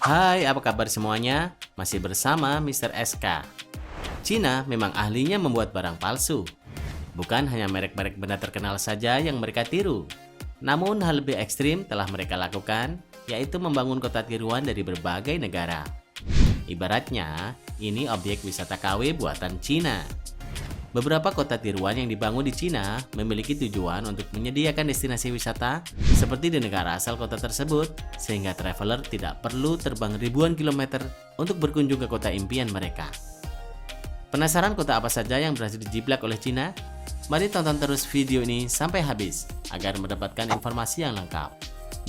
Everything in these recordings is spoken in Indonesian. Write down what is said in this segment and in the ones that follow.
Hai, apa kabar semuanya? Masih bersama Mr. SK. Cina memang ahlinya membuat barang palsu. Bukan hanya merek-merek benda terkenal saja yang mereka tiru. Namun hal lebih ekstrim telah mereka lakukan, yaitu membangun kota tiruan dari berbagai negara. Ibaratnya, ini objek wisata KW buatan Cina. Beberapa kota tiruan yang dibangun di Cina memiliki tujuan untuk menyediakan destinasi wisata seperti di negara asal kota tersebut, sehingga traveler tidak perlu terbang ribuan kilometer untuk berkunjung ke kota impian mereka. Penasaran kota apa saja yang berhasil dijiplak oleh Cina? Mari tonton terus video ini sampai habis agar mendapatkan informasi yang lengkap.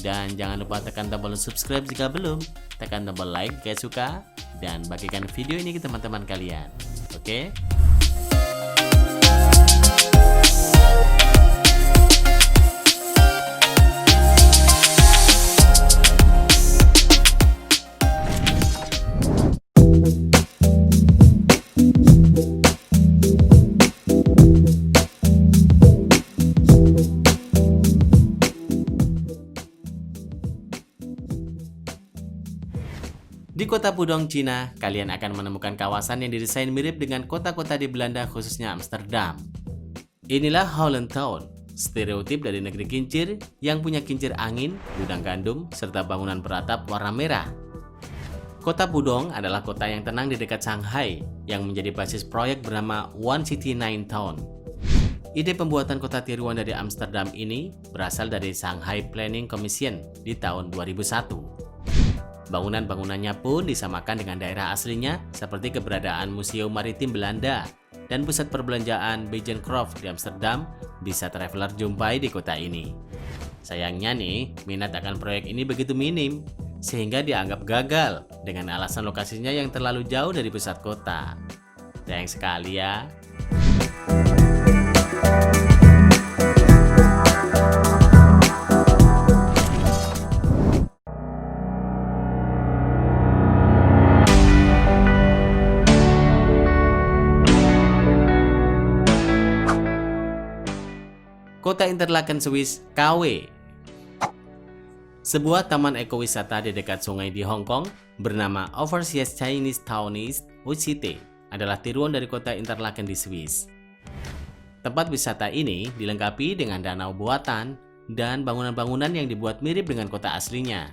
Dan jangan lupa tekan tombol subscribe jika belum, tekan tombol like jika suka, dan bagikan video ini ke teman-teman kalian. Oke? Di kota Pudong, Cina, kalian akan menemukan kawasan yang didesain mirip dengan kota-kota di Belanda, khususnya Amsterdam. Inilah Holland Town, stereotip dari negeri kincir yang punya kincir angin, gudang gandum, serta bangunan beratap warna merah. Kota Pudong adalah kota yang tenang di dekat Shanghai, yang menjadi basis proyek bernama One City Nine Town. Ide pembuatan kota tiruan dari Amsterdam ini berasal dari Shanghai Planning Commission di tahun 2001. Bangunan-bangunannya pun disamakan dengan daerah aslinya seperti keberadaan Museum Maritim Belanda dan pusat perbelanjaan Bijenkrof di Amsterdam bisa traveler jumpai di kota ini. Sayangnya nih, minat akan proyek ini begitu minim sehingga dianggap gagal dengan alasan lokasinya yang terlalu jauh dari pusat kota. Sayang sekali ya. Kota Interlaken Swiss, KW. Sebuah taman ekowisata di dekat sungai di Hong Kong bernama Overseas Chinese Town East (OCT) adalah tiruan dari kota Interlaken di Swiss. Tempat wisata ini dilengkapi dengan danau buatan dan bangunan-bangunan yang dibuat mirip dengan kota aslinya.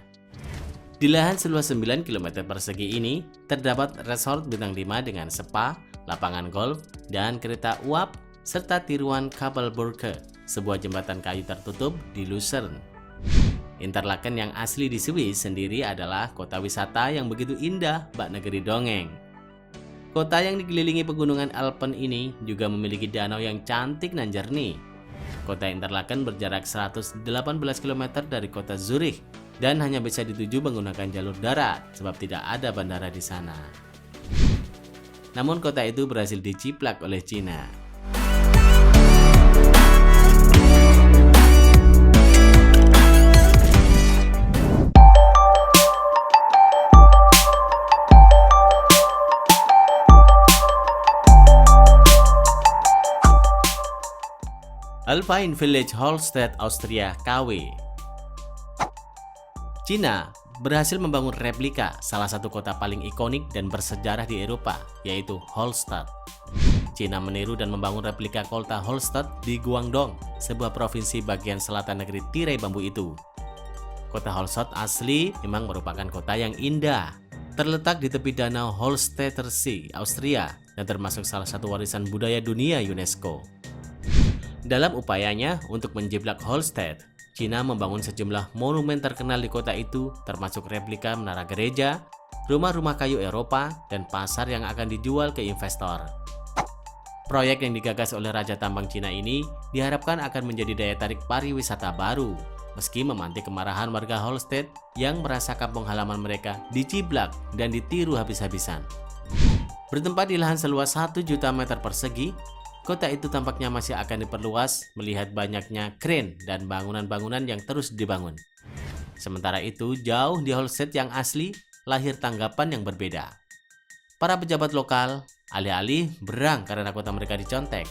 Di lahan seluas 9 km persegi ini terdapat resort bintang 5 dengan spa, lapangan golf, dan kereta uap serta tiruan Kabelbrücke, sebuah jembatan kayu tertutup di Lucerne. Interlaken yang asli di Swiss sendiri adalah kota wisata yang begitu indah bak negeri dongeng. Kota yang dikelilingi pegunungan Alpen ini juga memiliki danau yang cantik dan jernih. Kota Interlaken berjarak 118 km dari kota Zurich dan hanya bisa dituju menggunakan jalur darat sebab tidak ada bandara di sana. Namun kota itu berhasil diciplak oleh Cina. Alpine Village Hallstatt, Austria, KW. Cina berhasil membangun replika salah satu kota paling ikonik dan bersejarah di Eropa, yaitu Hallstatt. Cina meniru dan membangun replika kota Hallstatt di Guangdong, sebuah provinsi bagian selatan negeri tirai bambu itu. Kota Hallstatt asli memang merupakan kota yang indah. Terletak di tepi danau Hallstätter See, Austria, dan termasuk salah satu warisan budaya dunia UNESCO. Dalam upayanya untuk menjiplak Hallstatt, Cina membangun sejumlah monumen terkenal di kota itu, termasuk replika menara gereja, rumah-rumah kayu Eropa, dan pasar yang akan dijual ke investor. Proyek yang digagas oleh Raja Tambang Cina ini diharapkan akan menjadi daya tarik pariwisata baru, meski memantik kemarahan warga Hallstatt yang merasa kampung halaman mereka diciplak dan ditiru habis-habisan. Bertempat di lahan seluas 1 juta meter persegi, kota itu tampaknya masih akan diperluas melihat banyaknya kren dan bangunan-bangunan yang terus dibangun. Sementara itu, jauh di Hallstatt yang asli, lahir tanggapan yang berbeda. Para pejabat lokal alih-alih berang karena kota mereka dicontek,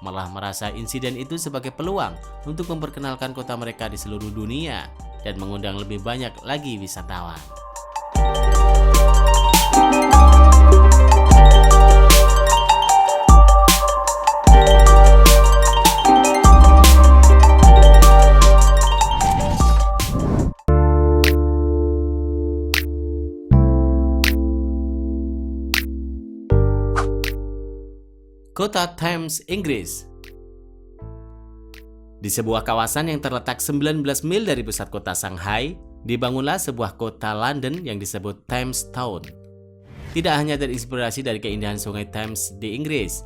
malah merasa insiden itu sebagai peluang untuk memperkenalkan kota mereka di seluruh dunia dan mengundang lebih banyak lagi wisatawan. Kota Thames, Inggris. Di sebuah kawasan yang terletak 19 mil dari pusat kota Shanghai, dibangunlah sebuah kota London yang disebut Thames Town. Tidak hanya terinspirasi dari keindahan sungai Thames di Inggris,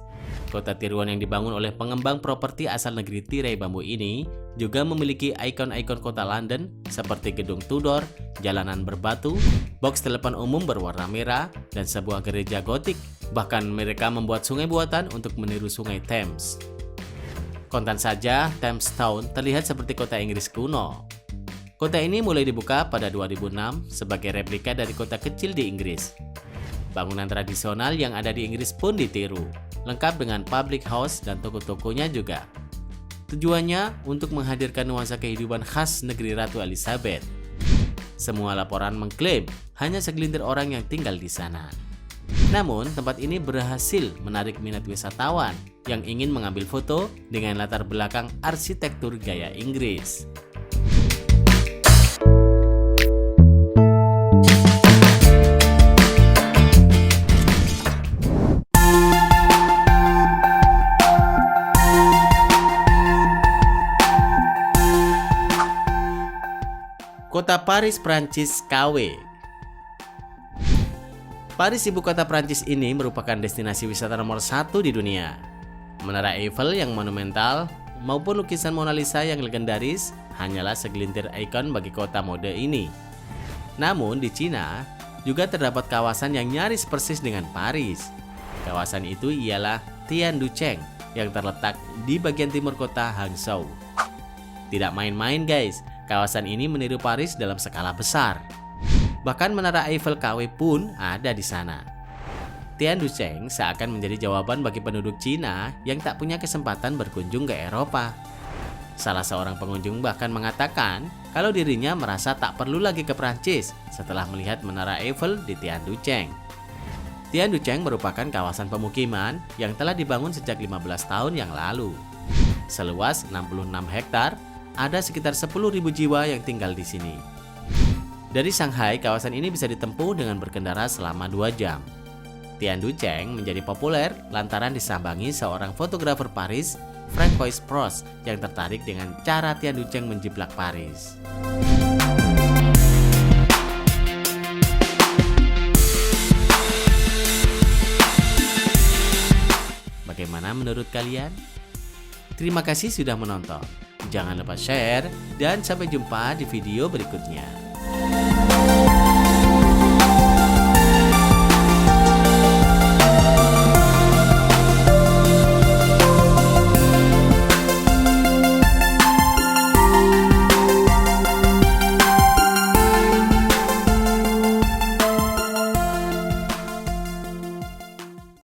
kota tiruan yang dibangun oleh pengembang properti asal negeri tirai bambu ini juga memiliki ikon-ikon kota London seperti gedung Tudor, jalanan berbatu, box telepon umum berwarna merah, dan sebuah gereja gotik. Bahkan mereka membuat sungai buatan untuk meniru sungai Thames. Kontan saja, Thames Town terlihat seperti kota Inggris kuno. Kota ini mulai dibuka pada 2006 sebagai replika dari kota kecil di Inggris. Bangunan tradisional yang ada di Inggris pun ditiru, lengkap dengan public house dan toko-tokonya juga. Tujuannya untuk menghadirkan nuansa kehidupan khas negeri Ratu Elizabeth. Semua laporan mengklaim hanya segelintir orang yang tinggal di sana. Namun, tempat ini berhasil menarik minat wisatawan yang ingin mengambil foto dengan latar belakang arsitektur gaya Inggris. Kota Paris, Prancis, KW. Paris, ibu kota Prancis ini merupakan destinasi wisata nomor 1 di dunia. Menara Eiffel yang monumental maupun lukisan Mona Lisa yang legendaris hanyalah segelintir ikon bagi kota mode ini. Namun di Cina juga terdapat kawasan yang nyaris persis dengan Paris. Kawasan itu ialah Tianducheng yang terletak di bagian timur kota Hangzhou. Tidak main-main guys, kawasan ini meniru Paris dalam skala besar. Bahkan menara Eiffel KW pun ada di sana. Tianducheng seakan menjadi jawaban bagi penduduk Cina yang tak punya kesempatan berkunjung ke Eropa. Salah seorang pengunjung bahkan mengatakan kalau dirinya merasa tak perlu lagi ke Prancis setelah melihat menara Eiffel di Tianducheng. Tianducheng merupakan kawasan pemukiman yang telah dibangun sejak 15 tahun yang lalu. Seluas 66 hektar, ada sekitar 10.000 jiwa yang tinggal di sini. Dari Shanghai, kawasan ini bisa ditempuh dengan berkendara selama 2 jam. Tianducheng menjadi populer lantaran disambangi seorang fotografer Paris, Francois Pros, yang tertarik dengan cara Tianducheng menjiplak Paris. Bagaimana menurut kalian? Terima kasih sudah menonton. Jangan lupa share dan sampai jumpa di video berikutnya.